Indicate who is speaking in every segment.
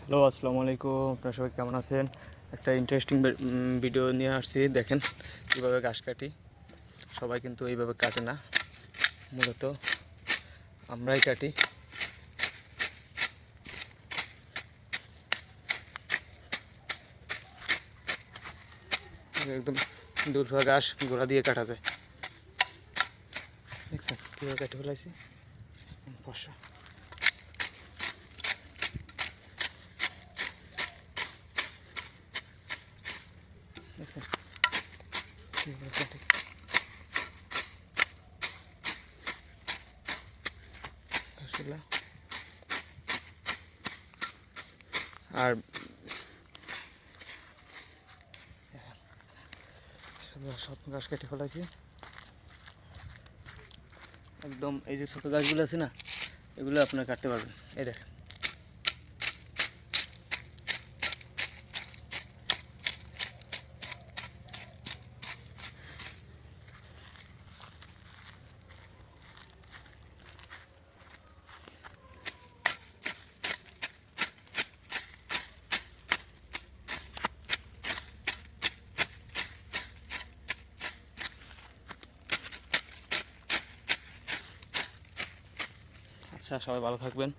Speaker 1: Hello, আসসালামু আলাইকুম। আপনারা সবাই কেমন আছেন? একটা ইন্টারেস্টিং ভিডিও নিয়ে আসছি। দেখেন কীভাবে ঘাস কাটি। সবাই কিন্তু এইভাবে কাটে না, মূলত আমরাই কাটি। একদম দুর্বা ঘাস গোড়া দিয়ে কাটা যায়। দেখছেন কীভাবে কাটি ফেলাইছি। বর্ষা দেখছেন কীভাবে কাটি। ঘাসগুলা আর সব ঘাস কেটে ফেলাইছি একদম। এই যে ছোটো গাছগুলো আছে না, এগুলো আপনারা কাটতে পারবেন। এই দেখেন আচ্ছা, সবাই ভালো থাকবেন,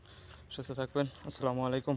Speaker 1: সুস্থ থাকবেন। আসসালামু আলাইকুম।